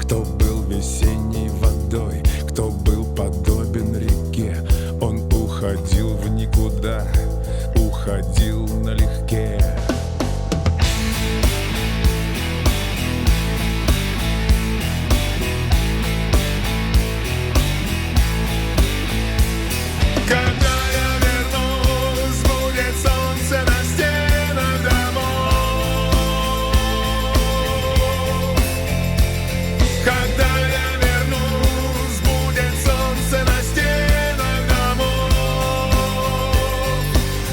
кто был весенней водой, кто был подобен реке. Он уходил в никуда, уходил налегке. Когда я вернусь, будет солнце на стенах домов. Когда я вернусь, будет солнце на стенах домов.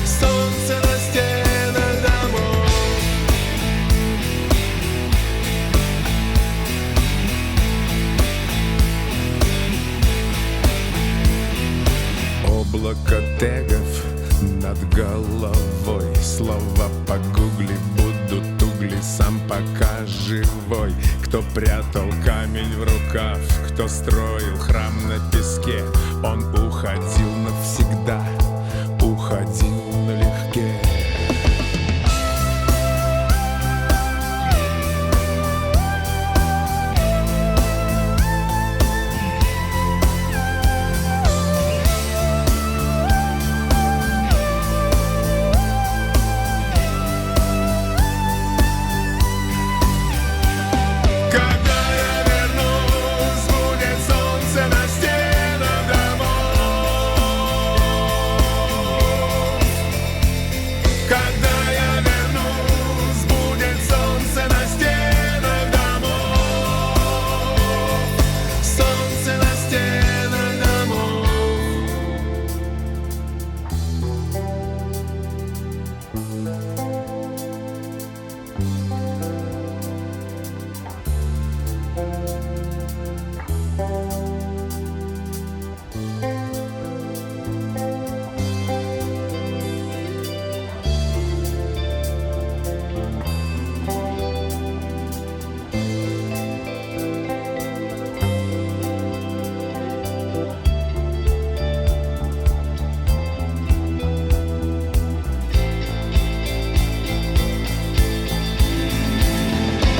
Солнце на стенах домов. Облако тегов над головой. Слова погугли, будут угли, сам пока живой. Кто прятал камень в рукав, кто строил храм на песке. Он уходил навсегда, уходил налегке. Когда я вернусь, будет солнце на стенах домов. Когда я вернусь, будет солнце на стенах домов. Солнце на стенах домов.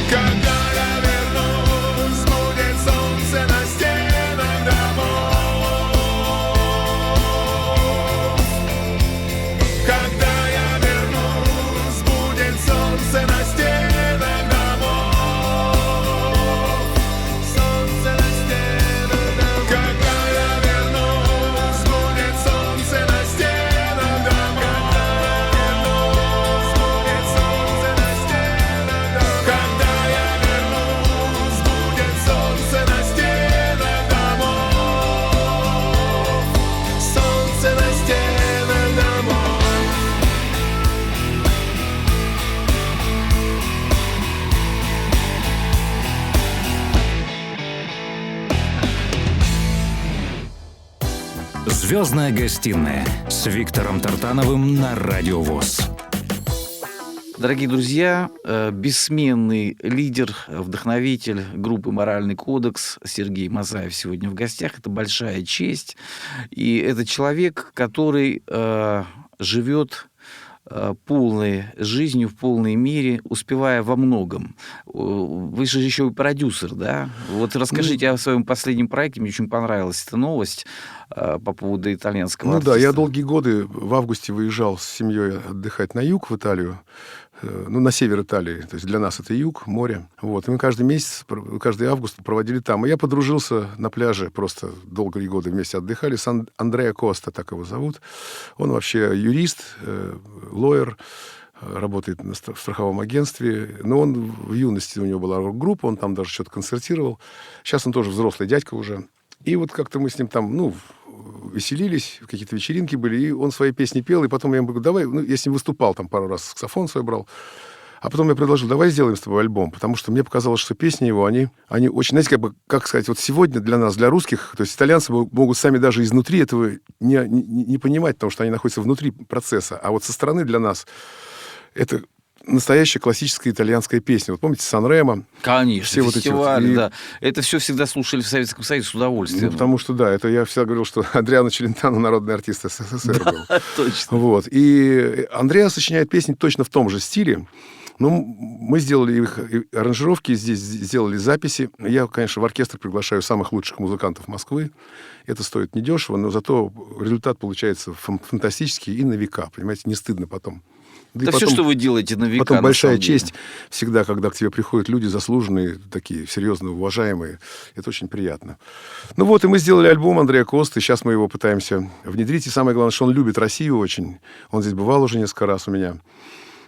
Когда я вернусь, будет солнце на стенах домов. Когда я вернусь, будет солнце на стенах домов. Солнце на стенах домов. Когда я вернусь, будет солнце на стенах домов. Будет солнце на стенах домов. Когда я вернусь, будет солнце на стенах домов. Солнце на стенах домов. «Звездная гостиная» с Виктором Тартановым на Радио ВОС. Дорогие друзья, бессменный лидер, вдохновитель группы «Моральный кодекс» Сергей Мазаев сегодня в гостях. Это большая честь. И это человек, который живет полной жизнью, в полной мере, успевая во многом. Вы же еще и продюсер, да? Вот расскажите о своем последнем проекте. Мне очень понравилась эта новость по поводу итальянского артиста. Да, я долгие годы в августе выезжал с семьей отдыхать на юг, в Италию. На север Италии. То есть для нас это юг, море. Вот. И мы каждый месяц, каждый август проводили там. И я подружился на пляже, просто долгие годы вместе отдыхали, с Андреа Коста, так его зовут. Он вообще юрист, лоер, работает в страховом агентстве. Но он в юности, у него была рок-группа, он там даже что-то концертировал. Сейчас он тоже взрослый дядька уже. И вот как-то мы с ним там, веселились, какие-то вечеринки были, и он свои песни пел, и потом я ему говорю, давай, я с ним выступал там пару раз, саксофон свой брал, а потом я предложил, давай сделаем с тобой альбом, потому что мне показалось, что песни его, они очень, знаете, как сказать, вот сегодня для нас, для русских, то есть итальянцы могут сами даже изнутри этого не понимать, потому что они находятся внутри процесса, а вот со стороны для нас это настоящая классическая итальянская песня. Вот помните Сан-Ремо? Конечно, все фестивали, вот эти да. Это все всегда слушали в Советском Союзе с удовольствием. Потому что, да, это я всегда говорил, что Адриано Челентано народный артист СССР был. Точно. Вот. И Андреа сочиняет песни точно в том же стиле. Ну, мы сделали их аранжировки, здесь сделали записи. Я, конечно, в оркестр приглашаю самых лучших музыкантов Москвы. Это стоит недешево, но зато результат получается фантастический и на века, понимаете, не стыдно потом. Да все, что вы делаете на века. Потом на большая самом деле. честь всегда, когда к тебе приходят люди заслуженные, такие серьезно уважаемые. Это очень приятно. Ну вот, и мы сделали альбом Андрея Косты. Сейчас мы его пытаемся внедрить. И самое главное, что он любит Россию очень. Он здесь бывал уже несколько раз у меня.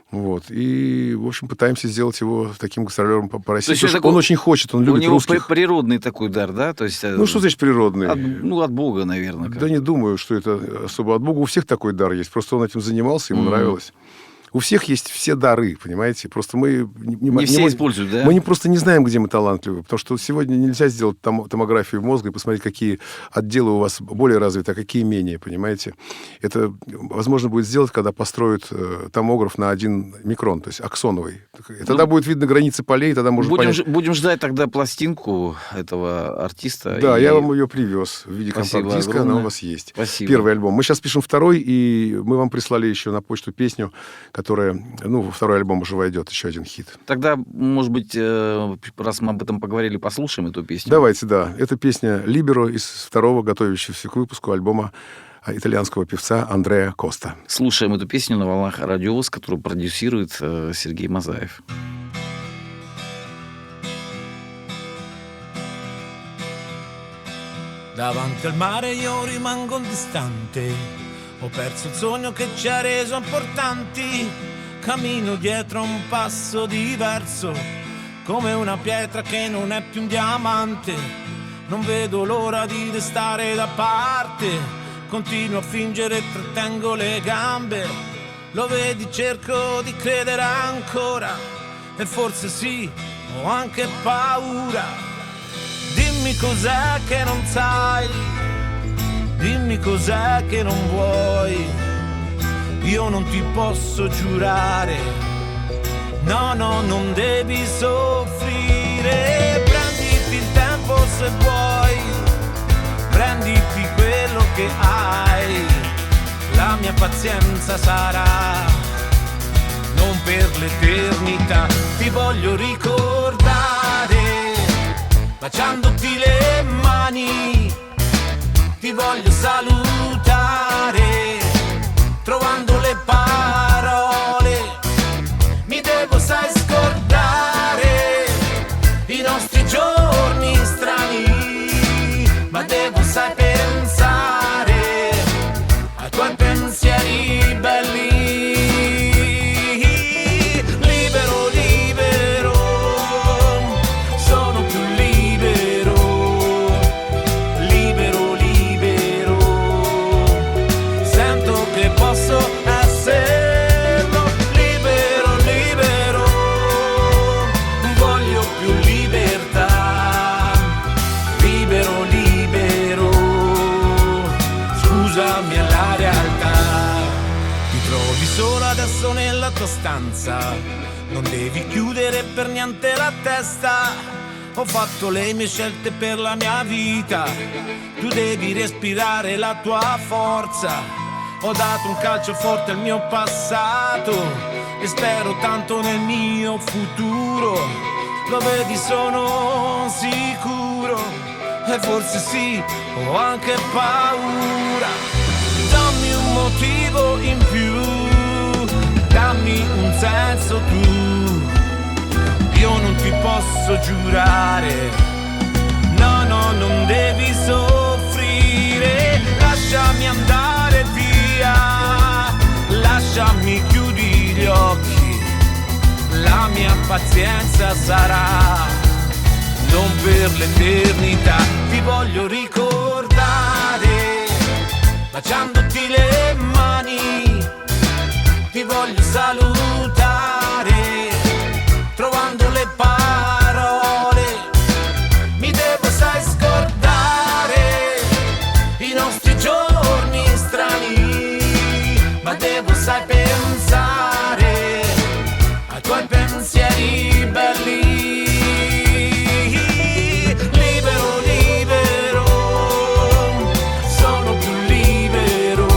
Вот. И, в общем, пытаемся сделать его таким гастролером по России. То есть Он очень хочет, он любит у него русских. природный такой дар, да? То есть, Ну, что значит природный? от Бога, наверное. Да не думаю, что это особо от Бога. У всех такой дар есть. Просто он этим занимался, ему нравилось. У всех есть все дары, понимаете? Просто мы... Не все используют, да? Мы просто не знаем, где мы талантливы. Потому что сегодня нельзя сделать томографию мозга и посмотреть, какие отделы у вас более развиты, а какие менее, понимаете? Это возможно будет сделать, когда построят томограф на 1 микрон, то есть аксоновый. И тогда будет видно границы полей, тогда можно понять... Будем ждать тогда пластинку этого артиста. Да, я вам ее привез в виде компакт-диска, она у вас есть. Спасибо. Первый альбом. Мы сейчас пишем второй, и мы вам прислали еще на почту песню, которая, ну, во второй альбом уже войдет, еще один хит. Тогда, может быть, раз мы об этом поговорили, послушаем эту песню. Давайте, да. Это песня «Либеро» из второго, готовящегося к выпуску альбома итальянского певца Андреа Коста. Слушаем эту песню на волнах Радио ВОС, которую продюсирует Сергей Мазаев. Davanti al mare io rimango distante. Ho perso il sogno che ci ha reso importanti. Cammino dietro un passo diverso, come una pietra che non è più un diamante. Non vedo l'ora di restare da parte. Continuo a fingere, trattengo le gambe. Lo vedi, cerco di credere ancora. E forse sì, ho anche paura. Dimmi cos'è che non sai. Dimmi cos'è che non vuoi. Io non ti posso giurare. No, no, non devi soffrire. Prenditi il tempo se vuoi. Prenditi quello che hai. La mia pazienza sarà non per l'eternità. Ti voglio ricordare baciandoti le mani. Ti voglio salutare, trovando le parole. Mi devo, sai, scordare i nostri giorni strani. Ma devo, sai, pensare ai tuoi pensieri belli. Libero, libero, sono più libero. Libero, posso esserlo, libero, libero, voglio più libertà, libero, libero, scusami è la realtà. Ti trovi solo adesso nella tua stanza, non devi chiudere per niente la testa. Ho fatto le mie scelte per la mia vita, tu devi respirare la tua forza. Ho dato un calcio forte al mio passato e spero tanto nel mio futuro. Lo vedi, sono sicuro e forse sì, ho anche paura. Dammi un motivo in più, dammi un senso tu. Io non ti posso giurare, no, no, non devi soffrire. Lasciami andare via, lasciami, chiudi gli occhi. La mia pazienza sarà non per l'eternità. Ti voglio ricordare baciandoti le mani. Ti voglio salutare trovando le parole. Mi devo, sai, scordare i nostri giorni strani. Ma devo, sai, pensare ai tuoi pensieri belli. Libero, libero, sono più libero.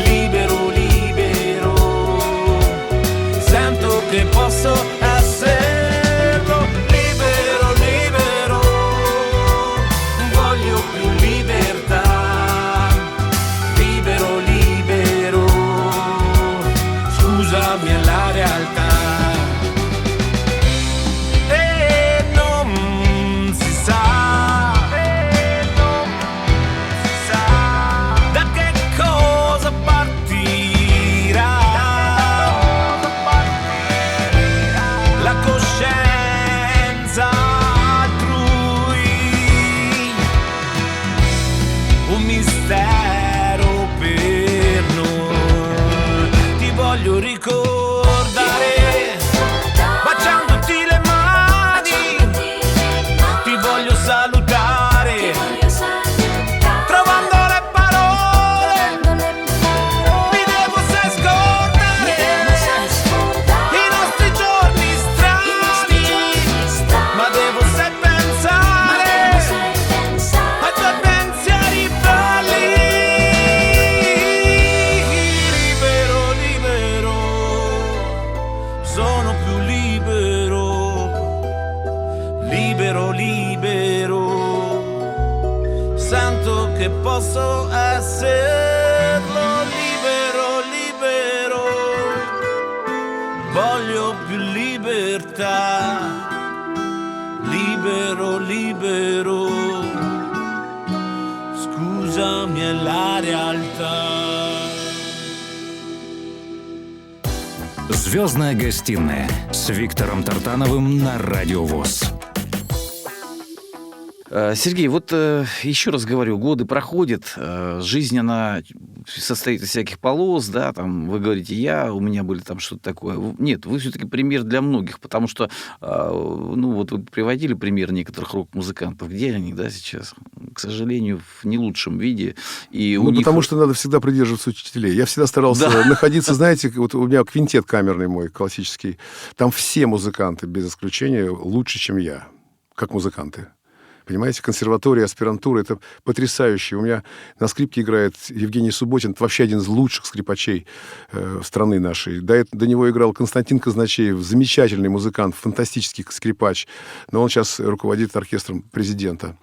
Libero, libero, sento che posso esserlo libero, libero. Voglio più libertà, libero, libero. Scusami, è la realtà. Звездная гостиная с Виктором Тартановым на Радио ВОС. Сергей, вот еще раз говорю, годы проходят, жизнь, она состоит из всяких полос, да, там, вы говорите, у меня были там что-то такое. Нет, вы все-таки пример для многих, потому что, ну, вот вы приводили пример некоторых рок-музыкантов. Где они, да, сейчас? К сожалению, в не лучшем виде. И у них... Потому что надо всегда придерживаться учителей. Я всегда старался находиться, знаете, вот у меня квинтет камерный мой, классический. Там все музыканты, без исключения, лучше, чем я, как музыканты. Понимаете, консерватория, аспирантура — это потрясающе. У меня на скрипке играет Евгений Субботин, это вообще один из лучших скрипачей страны нашей. До него играл Константин Казначеев, замечательный музыкант, фантастический скрипач. Но он сейчас руководит оркестром президента.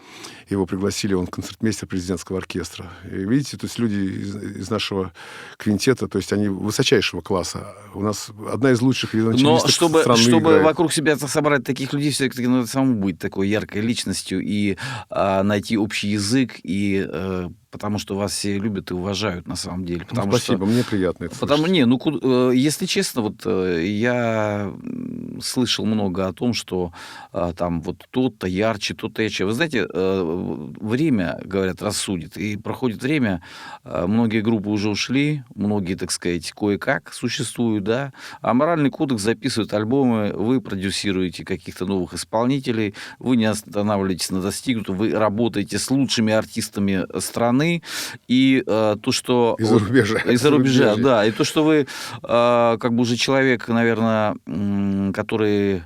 Его пригласили, он концертмейстер президентского оркестра. И видите, то есть люди из нашего квинтета, то есть они высочайшего класса. У нас одна из лучших виолончелисток страны Но чтобы играет. вокруг себя собрать таких людей, все-таки надо самому быть такой яркой личностью и найти общий язык, и потому что вас все любят и уважают на самом деле. Потому Спасибо, мне приятно это слышать. Если честно, вот я слышал много о том, что там вот тот-то ярче, тот-то ярче. Вы знаете, время, говорят, рассудит. И проходит время, многие группы уже ушли, многие, так сказать, кое-как существуют, да, а моральный кодекс записывает альбомы, вы продюсируете каких-то новых исполнителей, вы не останавливаетесь на достигнутом, вы работаете с лучшими артистами страны, и то, что... Из-за рубежа, да. И то, что вы как бы уже человек, наверное, который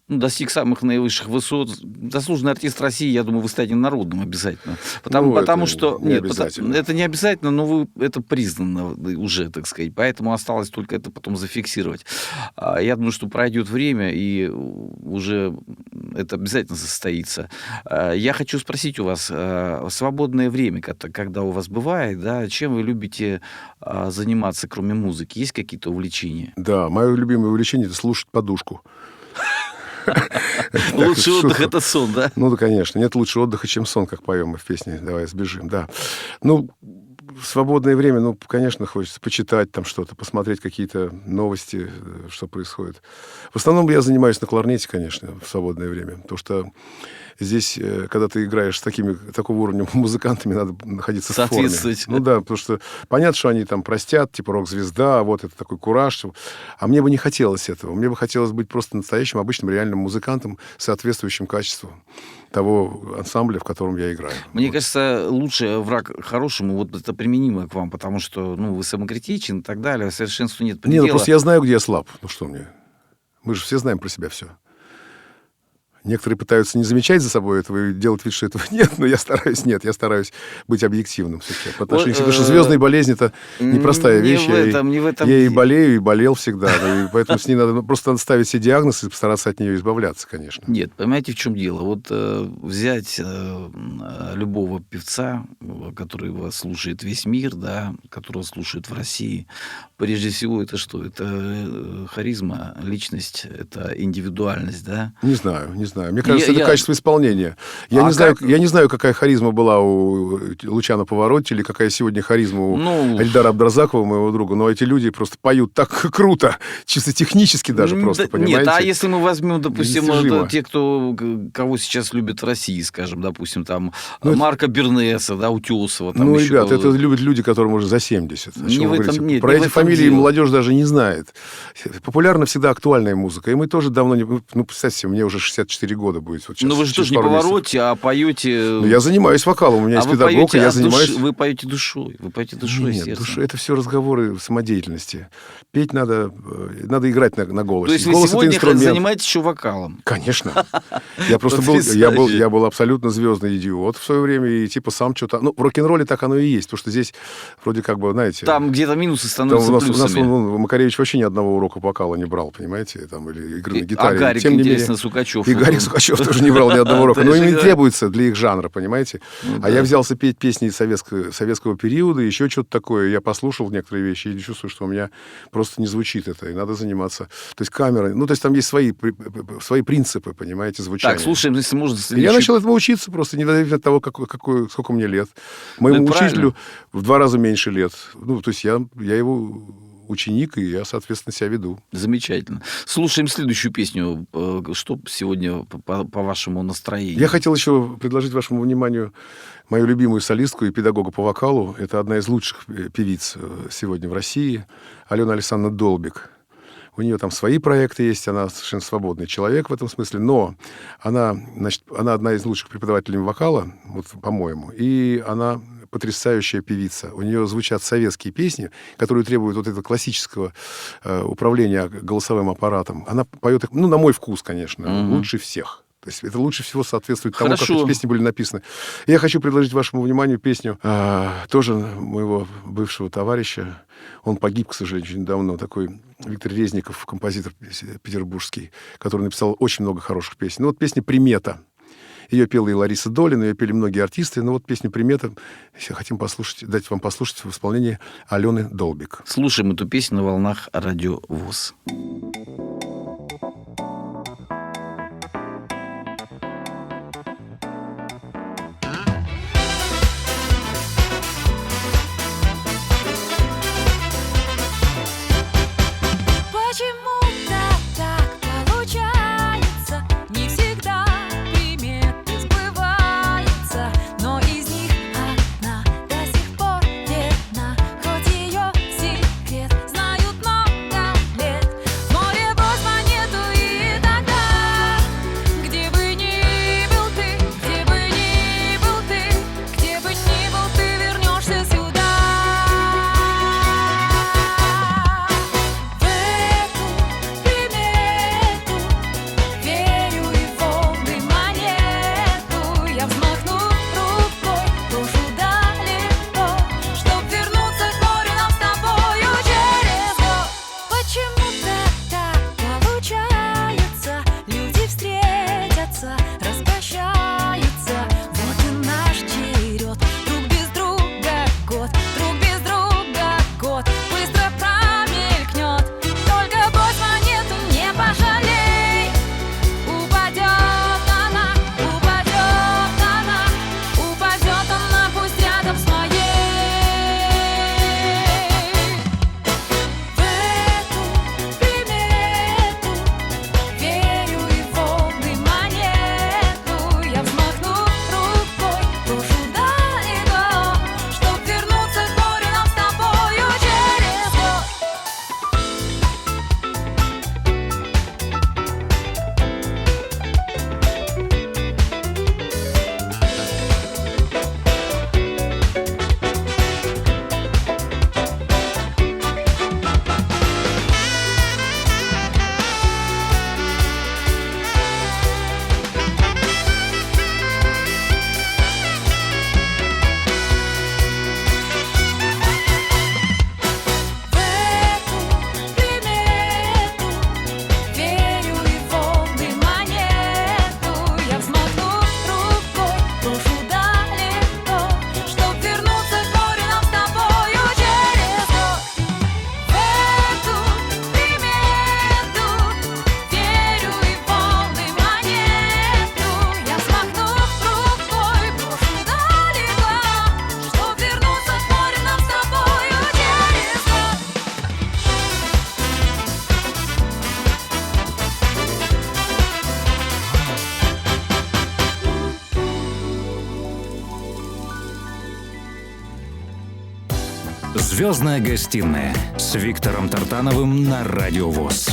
достиг самых наивысших высот. Заслуженный артист России, я думаю, вы станете народным обязательно. Потому что... Не обязательно. Это не обязательно, но это признано уже, так сказать. Поэтому осталось только это потом зафиксировать. Я думаю, что пройдет время, и уже это обязательно состоится. Я хочу спросить у вас, свободное время, когда у вас бывает, да, чем вы любите заниматься, кроме музыки? Есть какие-то увлечения? Да, мое любимое увлечение — это слушать подушку. Лучший отдых — это сон, да? Ну да, конечно. Нет лучшего отдыха, чем сон, как поем мы в песне «Давай сбежим». Да. Ну, в свободное время, конечно, хочется почитать там что-то, посмотреть какие-то новости, что происходит. В основном я занимаюсь на кларнете, конечно, в свободное время. Потому что здесь, когда ты играешь с такого уровня музыкантами, надо находиться в форме. Ну да, потому что понятно, что они там простят, типа рок-звезда, вот это такой кураж. А мне бы не хотелось этого. Мне бы хотелось быть просто настоящим, обычным, реальным музыкантом, соответствующим качеству того ансамбля, в котором я играю. Мне кажется, лучший враг хорошему, вот это применимо к вам, потому что, вы самокритичен и так далее, совершенству нет предела. Не, просто я знаю, где я слаб. Ну что мне? Мы же все знаем про себя все. Некоторые пытаются не замечать за собой этого и делать вид, что этого нет, но я стараюсь быть объективным все-таки. По отношению к себе, потому что звездные болезни — это непростая вещь. Я и болею, и болел всегда. И поэтому с ней надо ставить себе диагноз и постараться от нее избавляться, конечно. Нет, понимаете, в чем дело? Вот взять любого певца, который вас слушает весь мир, да, которого слушают в России, прежде всего, это что? Это харизма, личность, это индивидуальность, да? Не знаю. Мне кажется, это качество исполнения. Я не знаю, какая харизма была у Лучано Паваротти или какая сегодня харизма у Эльдара Абдразакова, моего друга. Но эти люди просто поют так круто, чисто технически даже просто, понимаете? Нет, а если мы возьмем, допустим, те, кого сейчас любят в России, скажем, допустим, там Марка Бернеса, да, Утесова. Ребята, это любят люди, которым уже за 70. Про эти фамилии молодежь даже не знает. Популярна всегда актуальная музыка. И мы тоже давно не... представьте себе, мне уже 64 года будет. Вот сейчас, вы же тоже не Паваротти, а поете... Я занимаюсь вокалом, у меня есть педагог, и я занимаюсь... Вы поете душой, Нет, сердцем. Это все разговоры самодеятельности. Петь надо играть на голосе. То есть вы сегодня занимаетесь еще вокалом? Конечно. Я просто был абсолютно звездный идиот в свое время, и типа сам что-то... в рок-н-ролле так оно и есть, потому что здесь вроде как бы, знаете... Там где-то минусы становятся плюсами. У нас Макаревич вообще ни одного урока вокала не брал, понимаете? Или игры на гитаре. А Гарик, интересно, Сукачев. роком. Сукачев тоже не брал ни одного рока. Но им не требуется для их жанра, понимаете? Ну, А да. я взялся петь песни советского периода, еще что-то такое. Я послушал некоторые вещи и чувствую, что у меня просто не звучит это. И надо заниматься. То есть камерой. Ну, то есть там есть свои принципы, понимаете, звучания. Так, слушаем, если можно, И я следующую. начал этому учиться просто, независимо от того, сколько мне лет. Моему это учителю правильно. в 2 раза меньше лет. Ну, то есть я его ученик, и я, соответственно, себя веду. Замечательно. Слушаем следующую песню. Что сегодня по вашему настроению? Я хотел еще предложить вашему вниманию мою любимую солистку и педагога по вокалу. Это одна из лучших певиц сегодня в России, Алена Александровна Долбик. У нее там свои проекты есть, она совершенно свободный человек в этом смысле, но она одна из лучших преподавателей вокала, вот, по-моему, и она потрясающая певица. У нее звучат советские песни, которые требуют вот этого классического управления голосовым аппаратом. Она поет их, ну, на мой вкус, конечно, лучше всех. То есть это лучше всего соответствует тому, как Хорошо. эти песни были написаны. Я хочу предложить вашему вниманию песню тоже моего бывшего товарища. Он погиб, к сожалению, очень давно. Такой Виктор Резников, композитор петербургский, который написал очень много хороших песен. Ну вот песня «Примета». Ее пела и Лариса Долина, ее пели многие артисты. Но вот песню «Примета» хотим дать вам послушать в исполнении Алены Долбик. Слушаем эту песню на волнах Радио ВОС. Почему-то так получается, не всегда приметы сбываются, но из них одна до сих пор верна, хоть ее секрет знают много лет. Море возьма нету и тогда, где бы ни был ты, где бы ни был ты, где бы ни был ты, вернешься сюда. Верю и волны монету, я взмахну рукой, брошу далеко, чтоб вернуться к морю нам с тобою через год. Почему-то так получается, люди встретятся, распрощаются, вот и наш черед, друг без друга год, друг без друга год, быстро промелькнет, только брось монету, не пожалей. Упадет она, пусть рядом с моей. В эту примету верю и волны монету, я взмахну рукой, брошу далеко, чтоб вернуться к морю нам с тобою через год. В эту примету верю и волны монету, я взмахну рукой, брошу далеко, чтоб вернуться к морю нам с тобою через год. В эту примету верю и волны монету, я взмахну рукой, брошу далеко, чтоб вернуться к морю нам с тобою через год. «Звездная гостиная» с Виктором Тартановым на Радио ВОС.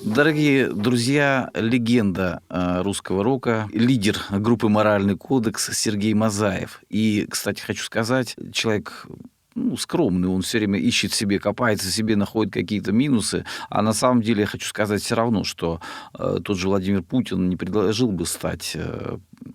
Дорогие друзья, легенда русского рока, лидер группы «Моральный кодекс» Сергей Мазаев. И, кстати, хочу сказать, человек скромный, он все время ищет себе, копается себе, находит какие-то минусы. А на самом деле я хочу сказать все равно, что тот же Владимир Путин не предложил бы стать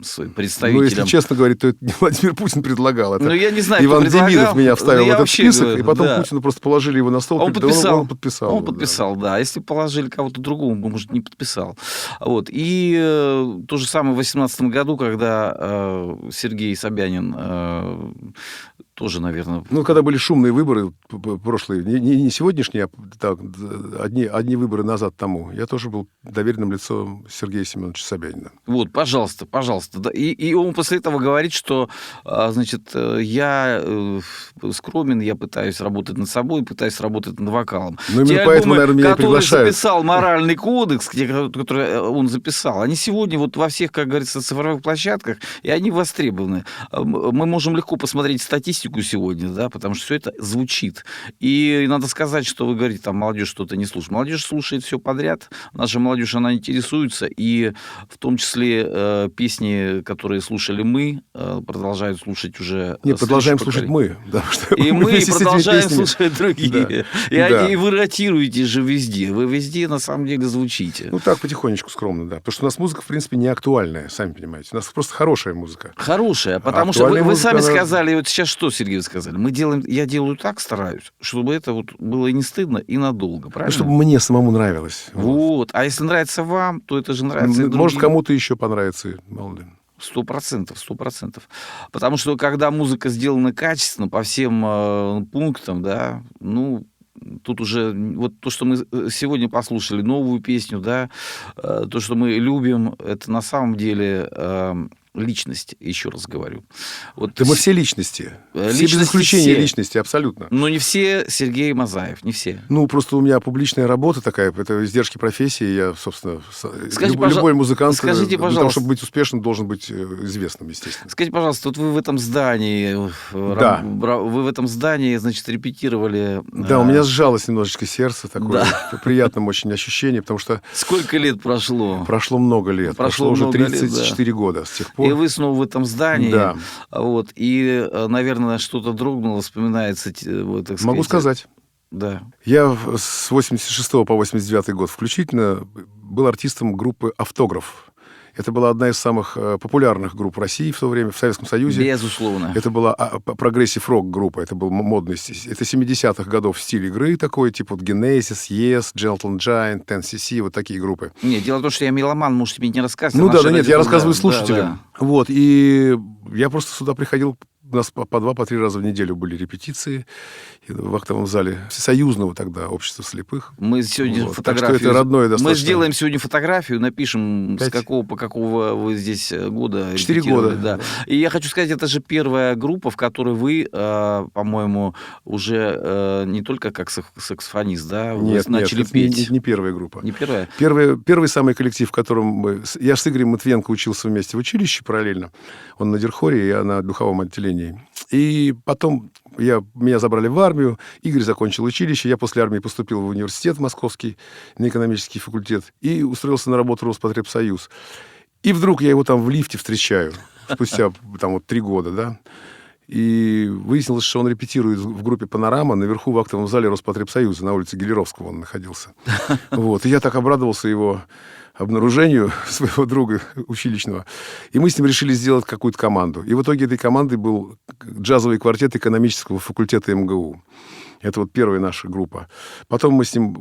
с представителем. если честно говорить, то это не Владимир Путин предлагал. Это Я не знаю, Иван кто предлагал. Демидов меня вставил в Я этот вообще список, говорю, и потом да. Путину просто положили его на стол. Он подписал. Он подписал. Он подписал, да. Если бы положили кого-то другого, может, не подписал. Вот. И то же самое в 2018 году, когда Сергей Собянин тоже, наверное... Когда были шумные выборы прошлые, не сегодняшние, а так, одни выборы назад тому, я тоже был доверенным лицом Сергея Семеновича Собянина. Вот, пожалуйста. Да. И он после этого говорит, что, значит, я скромен, я пытаюсь работать над собой, пытаюсь работать над вокалом. Ну, именно Те поэтому, альбомы, наверное, меня и которые приглашают. записал «Моральный кодекс», который он записал, они сегодня вот во всех, как говорится, цифровых площадках, и они востребованы. Мы можем легко посмотреть статистику сегодня, да, потому что все это звучит. И надо сказать, что вы говорите, там, молодежь что-то не слушает. Молодежь слушает все подряд. Наша молодежь, она интересуется, и в том числе песни, которые слушали мы, продолжают слушать уже... Нет, продолжаем слушать мы. Да, и мы вместе с этими продолжаем песнями. слушать другие. Да. И вы ротируете же везде. Вы везде, на самом деле, звучите. Так, потихонечку, скромно, да. Потому что у нас музыка, в принципе, не актуальная, сами понимаете. У нас просто хорошая музыка. Хорошая, потому что актуальная вы музыка, сами она- сказали, вот сейчас что, Сергей, вы сказали? Я делаю так, стараюсь, чтобы это вот было и не стыдно, и надолго, правильно? Чтобы мне самому нравилось. Вот. А если нравится вам, то это же нравится и другим. Может, кому-то еще понравится молодым. 100%. Потому что когда музыка сделана качественно, по всем пунктам, да, тут уже вот то, что мы сегодня послушали, новую песню, да, то, что мы любим, это на самом деле личность, еще раз говорю. Вот Да мы все личности. Все без личности исключения все. личности, абсолютно. Но не все Сергей Мазаев, не все. Просто у меня публичная работа такая, это издержки профессии. Я, собственно, Скажите, любой музыкант, скажите, для того, пожалуйста. чтобы быть успешным, должен быть известным, естественно. Скажите, пожалуйста, вот вы в этом здании, Да. вы в этом здании, значит, репетировали... Да, у меня сжалось немножечко сердце, такое приятным очень ощущение, потому что Сколько лет прошло? прошло много лет. Прошло уже много лет, да. 34 года с тех пор. И вы снова в этом здании. Да. Вот, и, наверное, что-то дрогнуло, вспоминается, вот, так сказать. Могу сказать. Да. Я с 86 по 89 год включительно был артистом группы «Автограф». Это была одна из самых популярных групп России в то время, в Советском Союзе. Безусловно. Это была прогрессив-рок группа, это был модный стиль. Это 70-х годов стиль игры такой, типа вот Genesis, Yes, Gentle Giant, 10cc, вот такие группы. Нет, дело в том, что я меломан, можете мне не рассказывать. Я рассказываю слушателям. Вот, и я просто сюда приходил, у нас по 2-3 раза в неделю были репетиции в актовом зале Всесоюзного тогда общества слепых. Мы сегодня Вот, фотографию... так что это родное достаточно. Мы сделаем сегодня фотографию, напишем, 5. с какого по какого вы здесь года 4 репетировали, года. да. И я хочу сказать, это же первая группа, в которой вы, по-моему, уже не только как саксофонист, да, вы начали это петь. не первая группа. Не первая? Первый самый коллектив, в котором я с Игорем Матвиенко учился вместе в училище параллельно. Он на Дирхоре, я на духовом отделении. И потом меня забрали в армию, Игорь закончил училище, я после армии поступил в университет московский, на экономический факультет, и устроился на работу в Роспотребсоюз. И вдруг я его там в лифте встречаю, спустя 3 года, да. И выяснилось, что он репетирует в группе «Панорама» наверху в актовом зале Роспотребсоюза, на улице Гелеровского он находился. Вот. И я так обрадовался его обнаружению своего друга училищного. И мы с ним решили сделать какую-то команду. И в итоге этой командой был джазовый квартет экономического факультета МГУ. Это вот первая наша группа. Потом мы с ним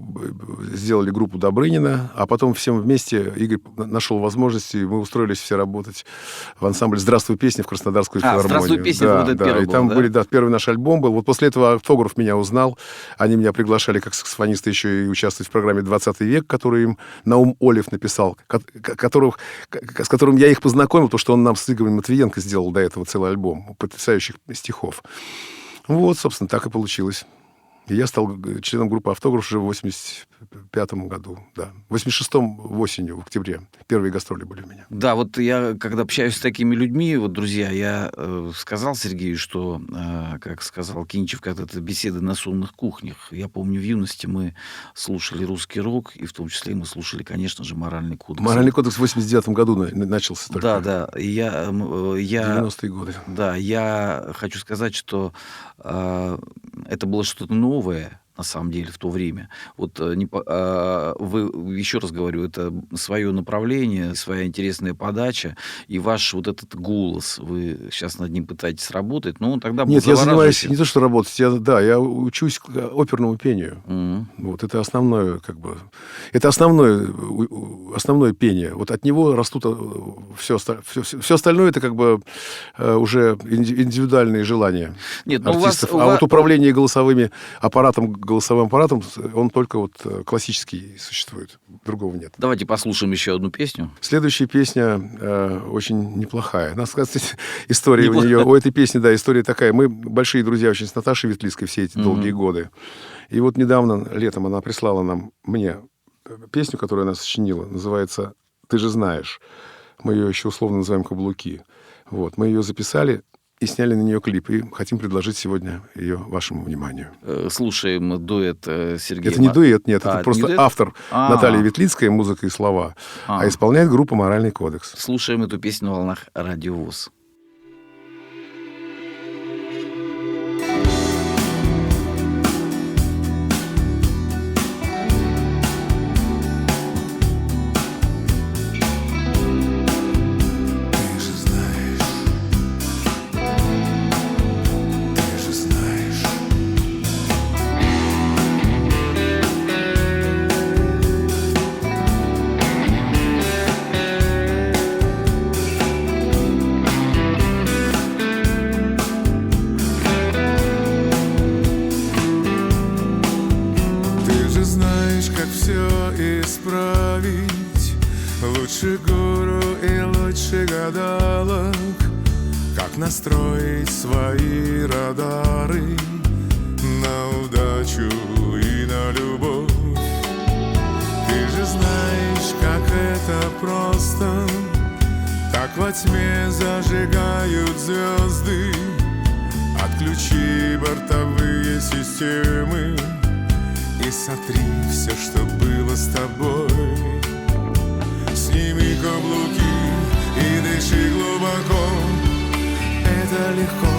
сделали группу Добрынина, а потом всем вместе Игорь нашел возможности, и мы устроились все работать в ансамбле «Здравствуй, песня» в Краснодарскую филармонию. «Здравствуй, песня», вот это первый и там был, были, первый наш альбом был. Вот после этого «Автограф» меня узнал. Они меня приглашали как саксофониста еще и участвовать в программе «20 век», которую им Наум Олев написал, с которым я их познакомил, потому что он нам с Игорем Матвиенко сделал до этого целый альбом потрясающих стихов. Вот, собственно, так и получилось. И я стал членом группы «Автограф» уже в 85-м году, да. В 86-м осенью, в октябре. Первые гастроли были у меня. Да, вот я, когда общаюсь с такими людьми, вот, друзья, я сказал Сергею, что, как сказал Кинчев, когда-то беседы на сонных кухнях. Я помню, в юности мы слушали русский рок, и в том числе мы слушали, конечно же, «Моральный кодекс». «Моральный кодекс» в 89-м году начался только. Да. И я 90-е годы. Да, я хочу сказать, что это было что-то новое, на самом деле, в то время. Вот вы, еще раз говорю, это свое направление, своя интересная подача, и ваш вот этот голос, вы сейчас над ним пытаетесь работать, но он тогда был Нет, я занимаюсь завораживающим. не то, что работать, я учусь оперному пению. Мгм. Вот, это основное, это основное пение. Вот от него растут все остальное, это уже индивидуальные желания Нет, ну у вас... артистов. А вот управление голосовым аппаратом, он только вот классический существует. Другого нет. Давайте послушаем еще одну песню. Следующая песня очень неплохая. Надо сказать, история у нее, у этой песни, да, история такая. Мы большие друзья очень с Наташей Ветлицкой все эти долгие годы. И вот недавно, летом, она прислала мне песню, которую она сочинила. Называется «Ты же знаешь». Мы ее еще условно называем «Каблуки». Вот. Мы ее записали и сняли на нее клип. И хотим предложить сегодня ее вашему вниманию. Слушаем дуэт Сергея... Это не дуэт, нет. Это не просто дуэт? автор Наталья Ветлицкая, музыка и слова. А исполняет группа «Моральный кодекс». Слушаем эту песню на волнах Радио ВОС. Исправить лучше гуру и лучше гадалок, как настроить свои радары на удачу и на любовь. Ты же знаешь, как это просто, так во тьме зажигают звезды. Отключи бортовые системы и сотри все, что было с тобой. Сними каблуки и дыши глубоко. Это легко,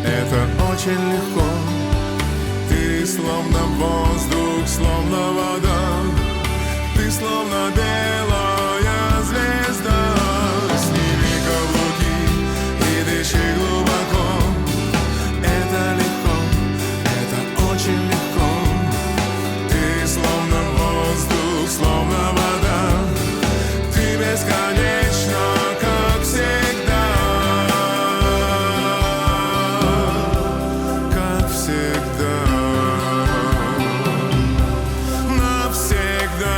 это очень легко. Ты словно воздух, словно вода. Ты словно белая звезда. Сними каблуки и дыши глубоко. Это легко, это очень легко. Словно воздух, словно вода. Ты бесконечна, как всегда. Как всегда. Навсегда.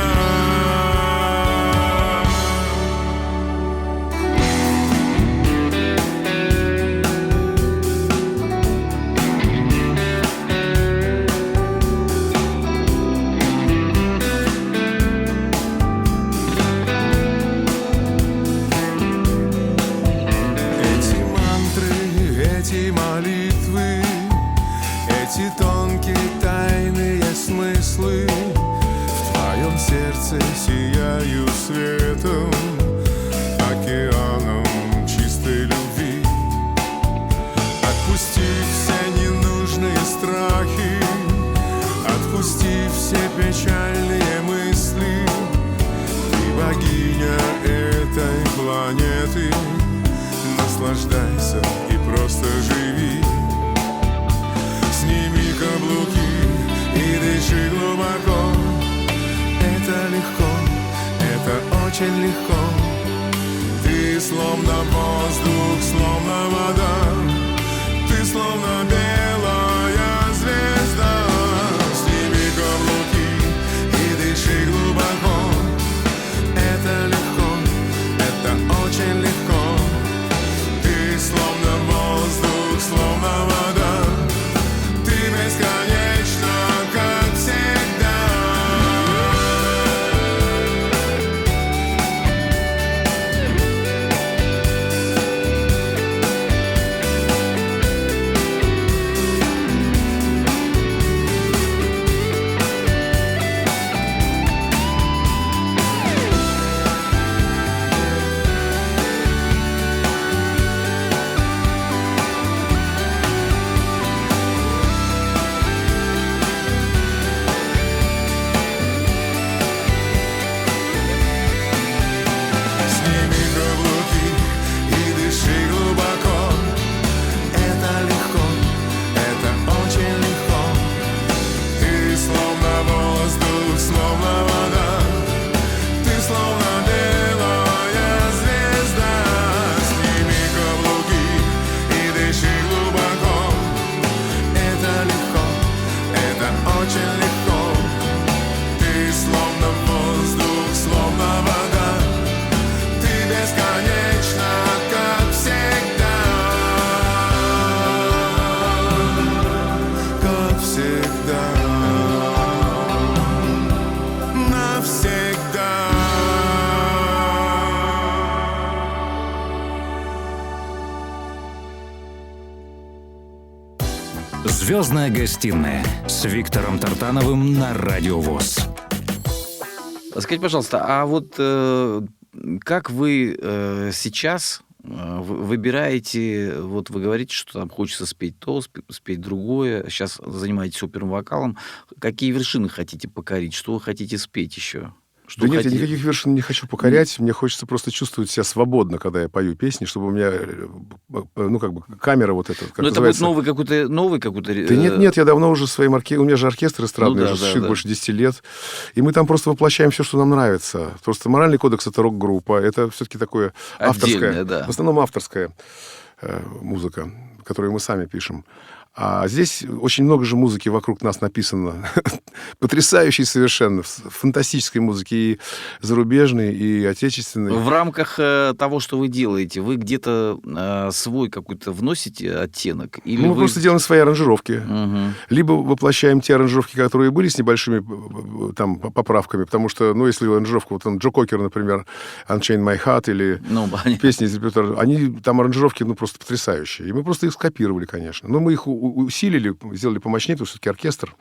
Эти молитвы, эти тонкие тайные смыслы в твоем сердце сияют светом, океаном чистой любви. Отпусти все ненужные страхи, отпусти все печальные мысли. Ты богиня этой планеты. Наслаждайся и просто живи. Сними каблуки и дыши глубоко. Это легко, это очень легко. Ты словно воздух, словно вода. Ты словно белая звезда. Сними каблуки и дыши глубоко. Это легко, это очень легко. Словно воздух, словно вода. Ты бесконечна, как всегда. Звездная гостиная с Виктором Тартановым на Радио ВОС. Скажите, пожалуйста, а вот как вы сейчас выбираете, вот вы говорите, что там хочется спеть то, спеть другое, сейчас занимаетесь оперным вокалом, какие вершины хотите покорить, что вы хотите спеть еще? Что Да нет, хотите? я никаких вершин не хочу покорять. Мне хочется просто чувствовать себя свободно, когда я пою песни, чтобы у меня, ну, как бы, камера вот эта, как Ну, это будет называется. новый какой-то... Да нет, я давно уже своим у меня же оркестр эстрадный, Ну да, уже да, существует да. больше 10 лет. И мы там просто воплощаем все, что нам нравится. Просто «Моральный кодекс» — это рок-группа. Это все-таки такое авторское, Отдельное, да. в основном авторская музыка, которую мы сами пишем. А здесь очень много же музыки вокруг нас написано. Потрясающей совершенно. Фантастической музыки. И зарубежной, и отечественной. В рамках того, что вы делаете, вы где-то свой какой-то вносите оттенок? Или Мы вы... просто делаем свои аранжировки. Мгм. Либо воплощаем те аранжировки, которые были с небольшими там поправками. Потому что, ну, если аранжировка, вот он, Джо Кокер, например, Unchain My Heart или Ну, понятно. песни из репертуара, они, там аранжировки, ну, просто потрясающие. И мы просто их скопировали, конечно. Но мы их усилили, сделали помощнее, потому что все-таки оркестр.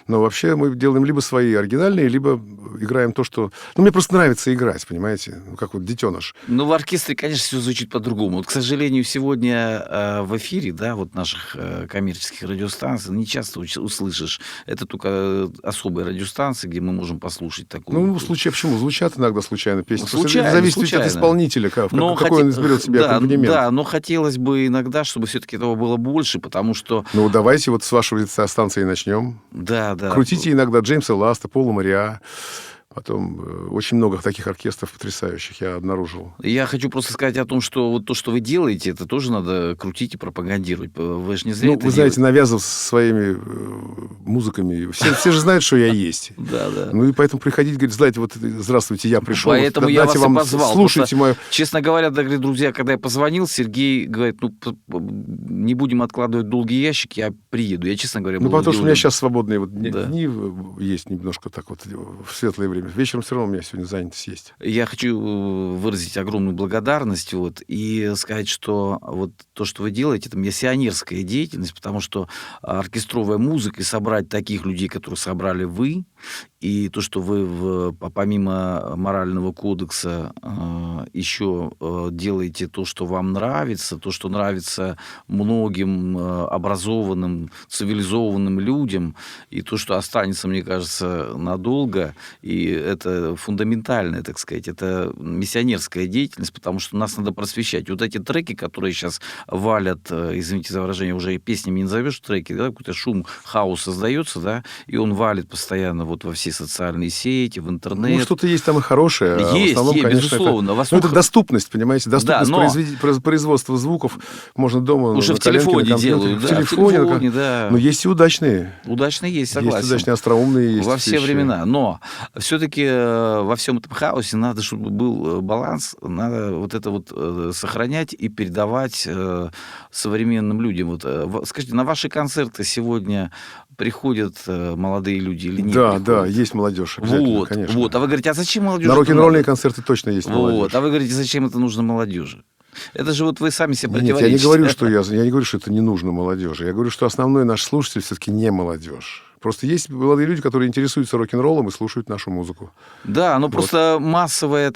Но вообще мы делаем либо свои оригинальные, либо играем то, что... Ну, мне просто нравится играть, понимаете? Ну, как вот детеныш. Ну, в оркестре, конечно, все звучит по-другому. Вот, к сожалению, сегодня в эфире, да, вот наших коммерческих радиостанций не часто услышишь. Это только особые радиостанции, где мы можем послушать такую... Ну, почему? Звучат иногда случайно песни. Просто Случайно, это зависит случайно. от исполнителя, Но какой он изберет себе да, аккомпанемент. да, но хотелось бы иногда, чтобы все-таки этого было больше, потому что... Ну, давайте вот с вашей станции начнем. Да. Крутите иногда Джеймса Ласта, Пола Мариа. Потом очень много таких оркестров потрясающих я обнаружил. Я хочу просто сказать о том, что вот то, что вы делаете, это тоже надо крутить и пропагандировать. Вы же не зря Ну, это вы знаете, делаете. навязываться своими музыками. Все же знают, что я есть. Да. Ну и поэтому приходить, говорить, знаете, вот здравствуйте, я пришел. Поэтому вот, я дайте вас и вам, позвал. слушайте Просто, мою... честно говоря, дорогие друзья, когда я позвонил, Сергей говорит, ну, не будем откладывать долгий ящик, я приеду. Я, честно говоря, Ну, был потому что у меня удивлен. сейчас свободные вот Да. дни есть немножко так вот в светлое время. Вечером все равно у меня сегодня занятость есть. Я хочу выразить огромную благодарность вот, и сказать, что вот то, что вы делаете, это миссионерская деятельность, потому что оркестровая музыка, и собрать таких людей, которых собрали вы, и то, что вы помимо морального кодекса еще делаете то, что вам нравится, то, что нравится многим образованным, цивилизованным людям, и то, что останется, мне кажется, надолго, и это фундаментальная, так сказать, это миссионерская деятельность, потому что нас надо просвещать. Вот эти треки, которые сейчас валят, извините за выражение, уже и песнями не назовешь треки, да, какой-то шум, хаос создается, да, и он валит постоянно вот во все социальные сети, в интернет. Ну, что-то есть там и хорошее. А в Есть, основном, конечно, безусловно. это доступность, понимаете? Доступность Да, но- производства звуков можно дома Уже на в коленке, телефоне на компьютере. делают, да, В телефоне, да. Но есть и удачные. Удачно есть, согласен. Есть удачные, остроумные. Есть Во все вещи. времена. Но все-таки во всем этом хаосе надо, чтобы был баланс, надо вот это вот сохранять и передавать современным людям. Вот, скажите, на ваши концерты сегодня приходят молодые люди или нет? Да, приходят? да, есть молодежь. обязательно, Вот, конечно. вот. А вы говорите, а зачем молодежи? На это рок-н-ролльные надо? концерты точно есть Вот. молодежь. А вы говорите, зачем это нужно молодежи? Это же вот вы сами себе Нет, я противоречите. не говорю, что я не говорю, что это не нужно молодежи. Я говорю, что основной наш слушатель все-таки не молодежь. Просто есть молодые люди, которые интересуются рок-н-роллом и слушают нашу музыку. Да, но Вот. просто массовое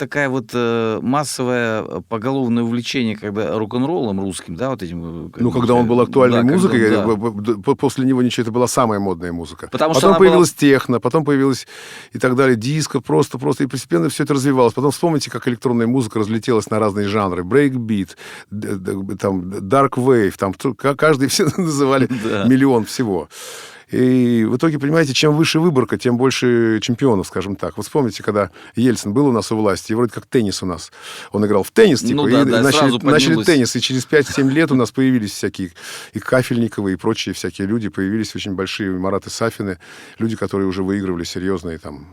поголовное увлечение, когда рок-н-роллом русским, да, вот этим... Ну, когда он был актуальной да, музыкой, когда- после него ничего, это была самая модная музыка. Потому что потом она появилась техно, потом появилась и так далее, диско, просто, и постепенно все это развивалось. Потом вспомните, как электронная музыка разлетелась на разные жанры. Брейкбит, там, Dark Wave, там каждый все называли Да. миллион всего. И в итоге, понимаете, чем выше выборка, тем больше чемпионов, скажем так. Вот вспомните, когда Ельцин был у нас у власти, и вроде как теннис у нас. Он играл в теннис, типа, Ну и да, да, сразу начали поднялось. теннис. И через 5-7 лет у нас появились всякие и Кафельниковы, и прочие всякие люди. Появились очень большие Мараты Сафины, люди, которые уже выигрывали серьезные там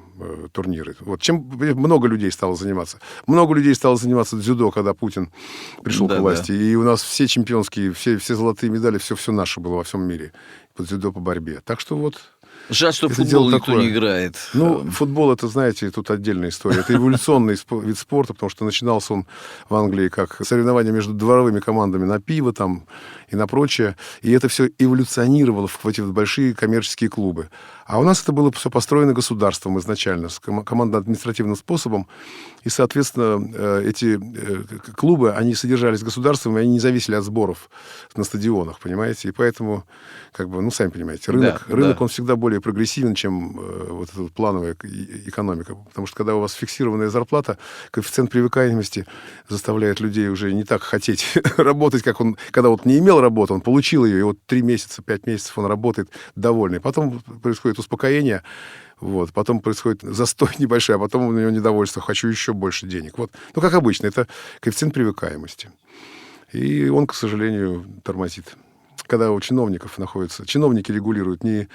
турниры. Вот. Чем много людей стало заниматься? Много людей стало заниматься дзюдо, когда Путин пришел Да, к власти. И у нас все чемпионские, все золотые медали, все наше было во всем мире. По дзюдо, по борьбе. Так что вот Жаль, что в Это футбол дело никто такое. не играет. Ну, футбол, это, знаете, тут отдельная история. Это эволюционный вид спорта, потому что начинался он в Англии как соревнования между дворовыми командами на пиво там и на прочее. И это все эволюционировало в эти большие коммерческие клубы. А у нас это было все построено государством изначально, с командно-административным способом. И, соответственно, эти клубы, они содержались государством, и они не зависели от сборов на стадионах, понимаете? И поэтому, как бы, ну, сами понимаете, рынок, Да. он всегда более прогрессивен, чем вот эта вот плановая экономика. Потому что когда у вас фиксированная зарплата, коэффициент привлекаемости заставляет людей уже не так хотеть работать, как он, когда вот не имел работы, он получил ее, и вот 3 месяца, 5 месяцев он работает довольный. Потом происходит успокоение, вот, потом происходит застой небольшой, а потом у него недовольство, хочу еще больше денег. Вот. Ну, как обычно, это коэффициент привлекаемости. И он, к сожалению, тормозит. Когда у чиновников находятся... Чиновники регулируют не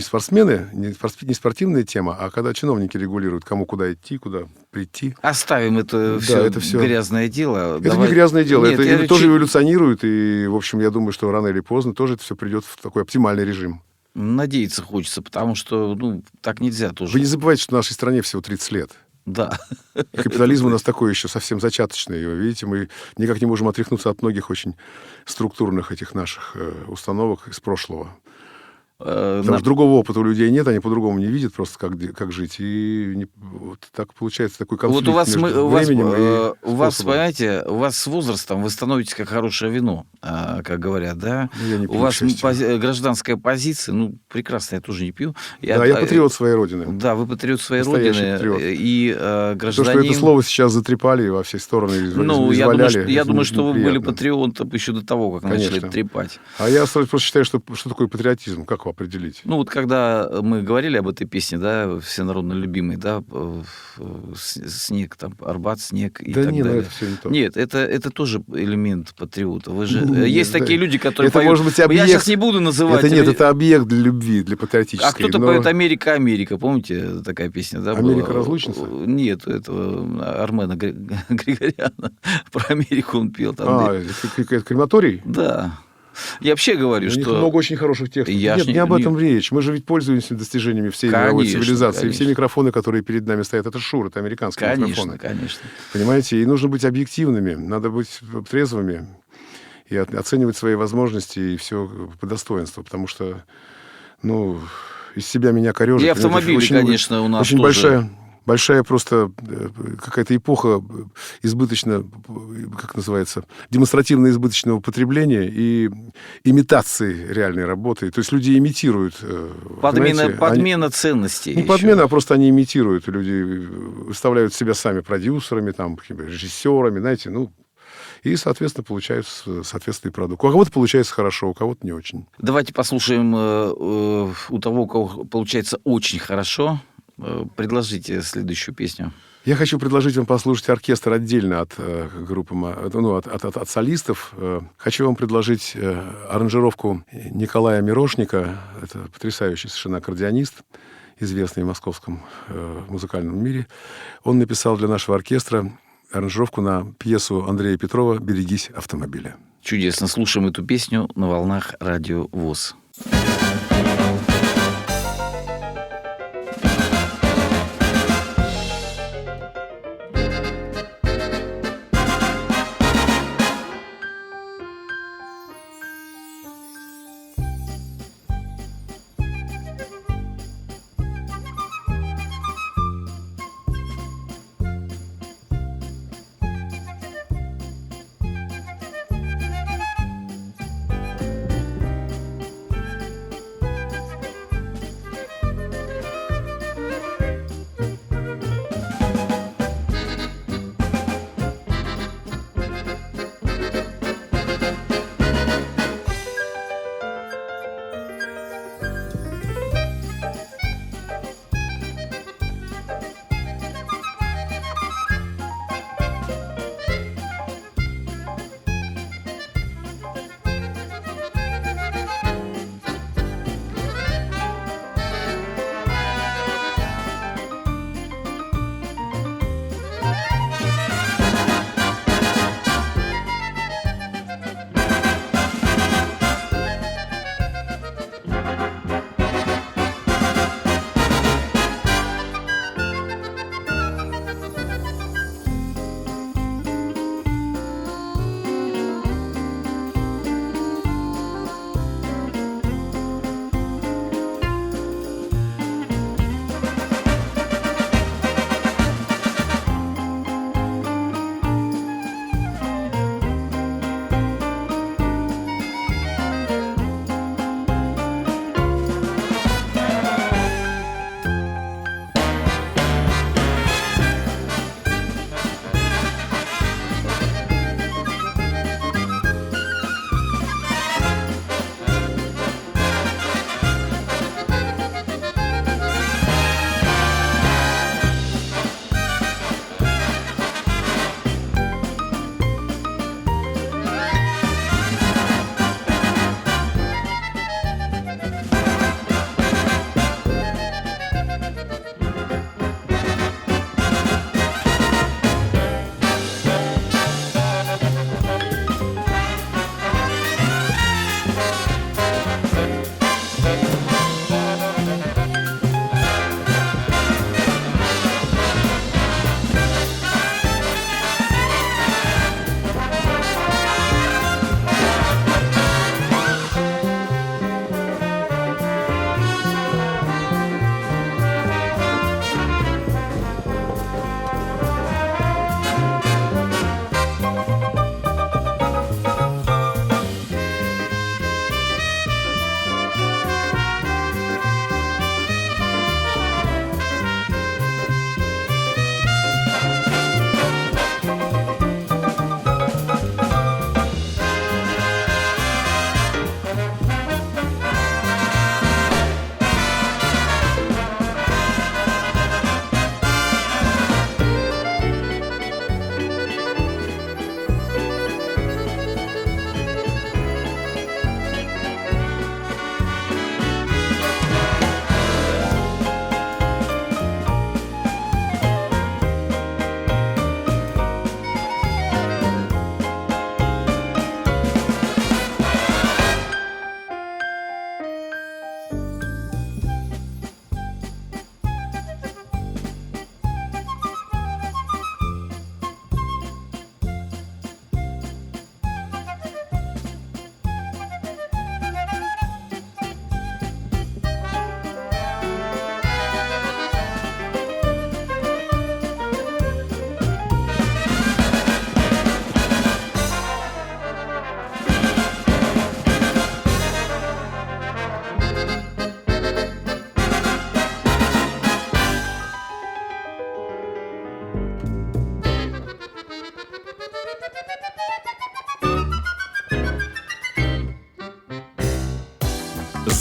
спортсмены, не спортивная тема, а когда чиновники регулируют, кому куда идти, куда прийти. Оставим это Да, все это всё- грязное дело. Это не грязное дело, Нет, это я тоже чуть- эволюционирует, и, в общем, я думаю, что рано или поздно тоже это все придет в такой оптимальный режим. Надеяться хочется, потому что, ну, так нельзя тоже. Вы не забывайте, что в нашей стране всего 30 лет. Да. И капитализм у нас такой еще совсем зачаточный. И, видите, мы никак не можем отряхнуться от многих очень структурных этих наших установок из прошлого. Потому что другого опыта у людей нет, они по-другому не видят просто, как жить. И вот так получается такой конфликт Вот у вас, между временем и у вас, способом. понимаете, у вас с возрастом вы становитесь как хорошее вино, как говорят, да? Ну, я не У пью, к вас счастью. гражданская позиция, ну, прекрасно, я тоже не пью. Да, я патриот своей родины. Да, вы патриот своей Настоящий родины. патриот. И То, гражданин... что это слово сейчас затрепали во все стороны, Ну, изваляли, я думаю, что вы были неприятно. патриотом еще до того, как начали Конечно. трепать. А я просто считаю, что такое патриотизм, как его определить? Ну, вот когда мы говорили об этой песне, да, всенародно любимой, да, снег, там, Арбат, снег и Да так не, ну далее. это все не то. Нет, это тоже элемент патриота. Вы же... Нет, Есть да. такие люди, которые Это поют... может быть Я объект. сейчас не буду называть. Это нет, это объект для любви, для патриотической. А кто-то но- поет «Америка, Америка». Помните такая песня, да? «Америка была? разлучница»? Нет, это Армена Григоряна. Про Америку он пел. Там, А, это крематорий? да. Я вообще говорю, У них что... много очень хороших текстов. Я Нет, ж не об этом речь. Мы же ведь пользуемся достижениями всей мировой Конечно, цивилизации. И конечно. все микрофоны, которые перед нами стоят, это Шур, это американские микрофоны. Конечно. Понимаете? И нужно быть объективными, надо быть трезвыми и оценивать свои возможности и все по достоинству. Потому что, ну, из себя меня корежит. И Понимаете, автомобили, очень- конечно, у нас очень тоже. большая просто какая-то эпоха избыточно, как называется, демонстративно избыточного потребления и имитации реальной работы. То есть люди имитируют. понимаете, Подмена ценностей. не еще. подмена, а просто они имитируют. Люди выставляют себя сами продюсерами, там, режиссерами, знаете, ну, и, соответственно, получается соответственный продукт. У кого-то получается хорошо, у кого-то не очень. Давайте послушаем у того, у кого получается очень хорошо. Предложите следующую песню. Я хочу предложить вам послушать оркестр отдельно от группы, ну, от солистов. Хочу вам предложить аранжировку Николая Мирошника. Это потрясающий совершенно аккордеонист, известный в московском музыкальном мире. Он написал для нашего оркестра аранжировку на пьесу Андрея Петрова «Берегись автомобиля». Чудесно. Слушаем эту песню на волнах Радио ВОС.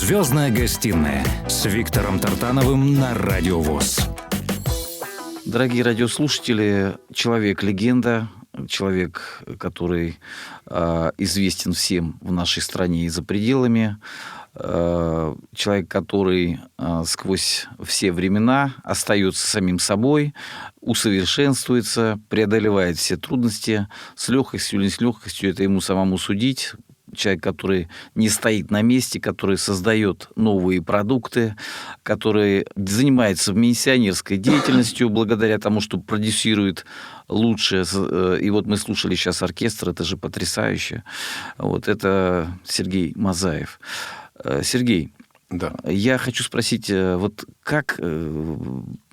Звездная гостиная с Виктором Тартановым на Радио ВОС. Дорогие радиослушатели, человек-легенда, человек, который известен всем в нашей стране и за пределами, человек, который сквозь все времена остается самим собой, усовершенствуется, преодолевает все трудности с легкостью или не с легкостью, это ему самому судить. Человек, который не стоит на месте, который создает новые продукты, который занимается миссионерской деятельностью благодаря тому, что продюсирует лучше. И вот мы слушали сейчас оркестр, это же потрясающе. Вот это Сергей Мазаев. Сергей, Да. я хочу спросить, вот как,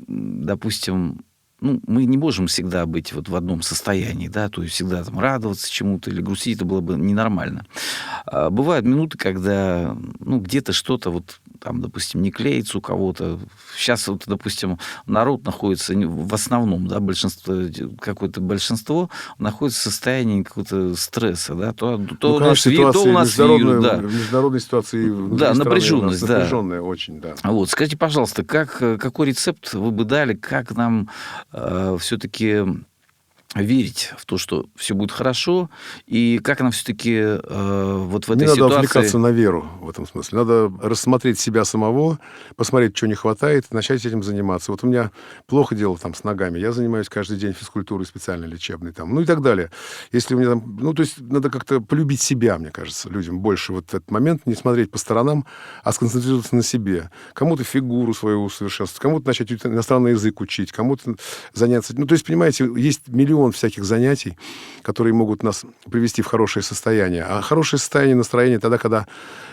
допустим, мы не можем всегда быть вот в одном состоянии, да, то есть всегда там радоваться чему-то или грустить, это было бы ненормально. Бывают минуты, когда, где-то что-то вот там, допустим, не клеится у кого-то. Сейчас вот, допустим, народ находится в основном, да, какое-то большинство находится в состоянии какого-то стресса, да, то у нас вирус, то у нас вирус, да. Международной ситуации, да, напряженность, да. Напряженная очень, да. Вот, скажите, пожалуйста, какой рецепт вы бы дали, как нам все-таки верить в то, что все будет хорошо, и как нам все-таки вот в этой ситуации... Не надо отвлекаться на веру в этом смысле. Надо рассмотреть себя самого, посмотреть, что не хватает, и начать этим заниматься. Вот у меня плохо дело там с ногами. Я занимаюсь каждый день физкультурой специальной, лечебной там, и так далее. Если у меня там... то есть надо как-то полюбить себя, мне кажется, людям больше вот в этот момент, не смотреть по сторонам, а сконцентрироваться на себе. Кому-то фигуру свою усовершенствовать, кому-то начать иностранный язык учить, кому-то заняться... то есть, понимаете, есть миллион всяких занятий, которые могут нас привести в хорошее состояние. А хорошее состояние, настроение тогда, когда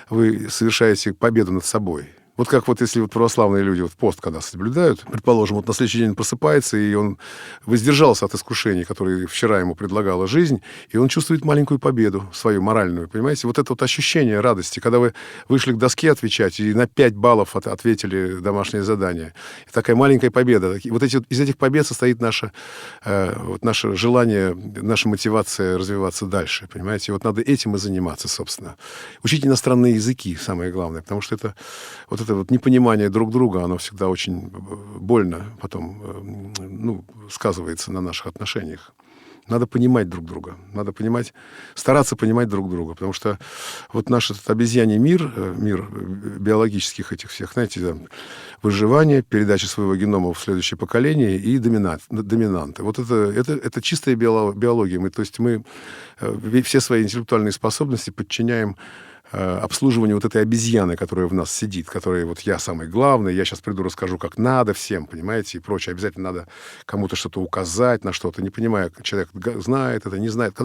вы совершаете победу над собой. Вот как вот если вот православные люди вот пост когда соблюдают, предположим, вот на следующий день он просыпается, и он воздержался от искушений, которые вчера ему предлагала жизнь, и он чувствует маленькую победу, свою моральную, понимаете? Вот это вот ощущение радости, когда вы вышли к доске отвечать, и на 5 баллов ответили домашнее задание. И такая маленькая победа. Вот из этих побед состоит наше желание, наша мотивация развиваться дальше, понимаете? Вот надо этим и заниматься, собственно. Учить иностранные языки, самое главное, потому что это непонимание друг друга, оно всегда очень больно потом сказывается на наших отношениях. Надо понимать друг друга. Надо стараться понимать друг друга. Потому что вот наш этот обезьяний мир биологических этих всех, знаете, выживание, передача своего генома в следующее поколение и доминанты. Вот это чистая биология. То есть мы все свои интеллектуальные способности подчиняем обслуживанию вот этой обезьяны, которая в нас сидит, которая вот я самый главный, я сейчас приду, расскажу, как надо всем, понимаете, и прочее. Обязательно надо кому-то что-то указать на что-то, не понимая, человек знает это, не знает,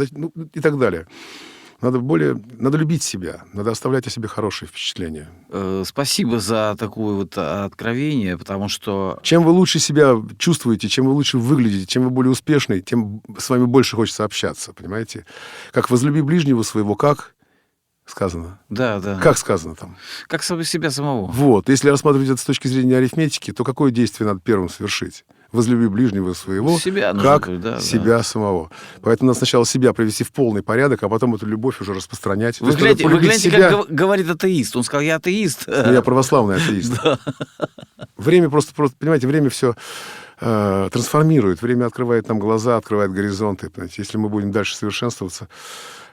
и так далее. Надо любить себя, надо оставлять о себе хорошие впечатления. Спасибо за такое вот откровение, потому что... Чем вы лучше себя чувствуете, чем вы лучше выглядите, чем вы более успешны, тем с вами больше хочется общаться, понимаете? Как возлюби ближнего своего, как... Сказано. Да. Как сказано там? Как себя самого. Вот. Если рассматривать это с точки зрения арифметики, то какое действие надо первым совершить? Возлюби ближнего своего, себя как себя самого. Поэтому надо сначала себя привести в полный порядок, а потом эту любовь уже распространять. Вы гляньте, как говорит атеист. Он сказал, я атеист. Я православный атеист. Время просто, понимаете, время все трансформирует. Время открывает нам глаза, открывает горизонты. Понимаете? Если мы будем дальше совершенствоваться,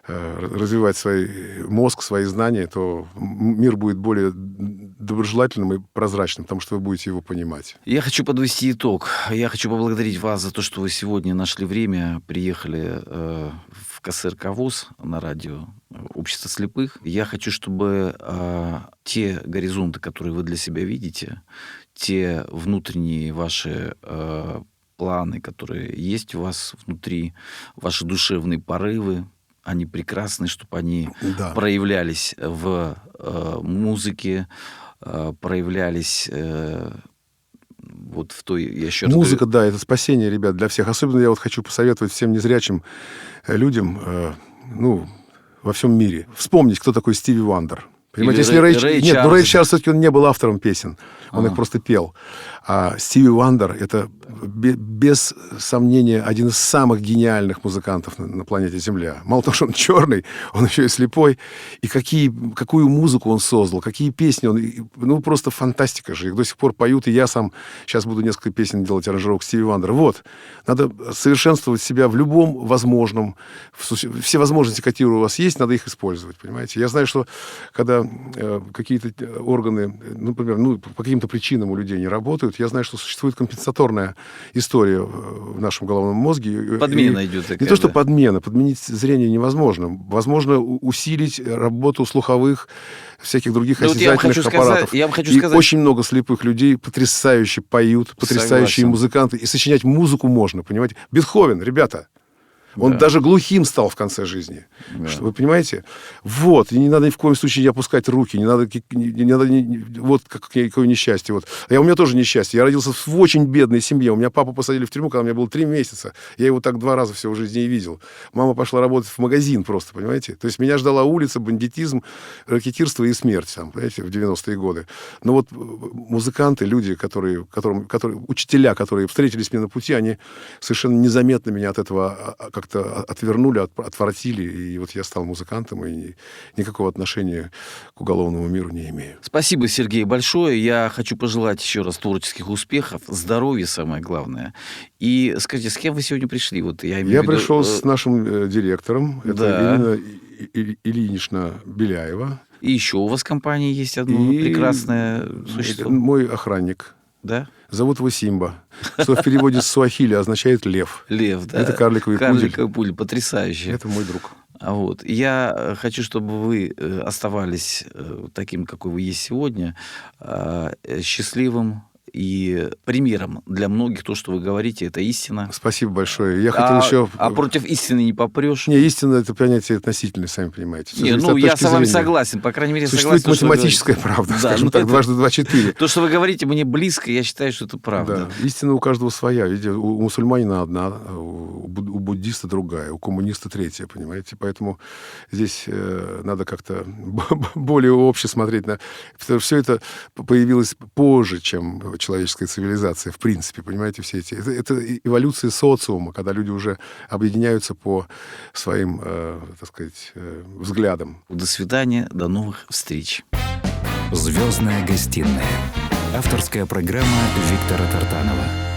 развивать свой мозг, свои знания, то мир будет более доброжелательным и прозрачным, потому что вы будете его понимать. Я хочу подвести итог. Я хочу поблагодарить вас за то, что вы сегодня нашли время, приехали в КСРК ВОС на радио «Общество слепых». Я хочу, чтобы те горизонты, которые вы для себя видите, те внутренние ваши планы, которые есть у вас внутри, ваши душевные порывы, они прекрасны, чтобы они проявлялись в музыке, проявлялись вот в той... Музыка, да, это спасение, ребят, для всех. Особенно я вот хочу посоветовать всем незрячим людям, во всем мире. Вспомнить, кто такой Стиви Вандер. Понимаете, если Рэй Чарльз, все-таки он не был автором песен, он их просто пел. А Стиви Вандер — это без сомнения один из самых гениальных музыкантов на планете Земля. Мало того, что он черный, он еще и слепой. И какую музыку он создал, какие песни он... Ну, просто фантастика же. Их до сих пор поют, и я сам сейчас буду несколько песен делать, аранжировок Стиви Вандера. Вот. Надо совершенствовать себя в любом возможном. Все возможности, которые у вас есть, надо их использовать, понимаете? Я знаю, что когда какие-то органы, например, по каким-то причинам у людей не работают, я знаю, что существует компенсаторная история в нашем головном мозге. Подмена идет такая. Не то, что да. подмена. Подменить зрение невозможно. Возможно усилить работу слуховых, всяких других Ну, вот осязательных аппаратов. я вам хочу И сказать... очень много слепых людей потрясающе поют, потрясающие Согласен. музыканты. И сочинять музыку можно, понимаете? Бетховен, ребята. Он Да. даже глухим стал в конце жизни. Да. Что, вы понимаете? Вот. И не надо ни в коем случае не опускать руки. Не надо... Вот какое несчастье. Вот. У меня тоже несчастье. Я родился в очень бедной семье. У меня папу посадили в тюрьму, когда мне было 3 месяца. Я его так 2 раза всего в жизни и видел. Мама пошла работать в магазин просто, понимаете? То есть меня ждала улица, бандитизм, ракетирство и смерть, там, понимаете, в 90-е годы. Но вот музыканты, люди, учителя, которые встретились мне на пути, они совершенно незаметно меня от этого как-то отвернули, отвратили, и вот я стал музыкантом, и никакого отношения к уголовному миру не имею. Спасибо, Сергей, большое. Я хочу пожелать еще раз творческих успехов, здоровья, самое главное. И скажите, с кем вы сегодня пришли? Вот я имею в виду, пришел с нашим директором, это Да. Ирина Ильинична Беляева. И еще у вас в компании есть одно И прекрасное это существо. мой охранник. Да? Зовут его Симба, что в переводе с суахили означает «лев». Лев, да? Это карликовый пудель, потрясающе. Это мой друг. Вот. Я хочу, чтобы вы оставались таким, какой вы есть сегодня, счастливым и примером для многих. То, что вы говорите, это истина. Спасибо большое. Я хотел еще... А против истины не попрешь. Не, истина — это понятие относительное, сами понимаете. Всё Не, зависит ну, от я точки с вами зрения. согласен. По крайней мере, Существует согласен, что вы математическая говорите. правда, Да, скажем ну, так, это- 2 × 2 = 4. То, что вы говорите, мне близко, я считаю, что это правда. Да. Истина у каждого своя. Видите, у мусульманина одна, у буддиста другая, у коммуниста третья, понимаете? Поэтому здесь надо как-то более обще смотреть на... Все это появилось позже, чем человеческая цивилизация, в принципе, понимаете, все эти... Это эволюция социума, когда люди уже объединяются по своим, так сказать, взглядам. До свидания, до новых встреч. «Звездная гостиная». Авторская программа Виктора Тартанова.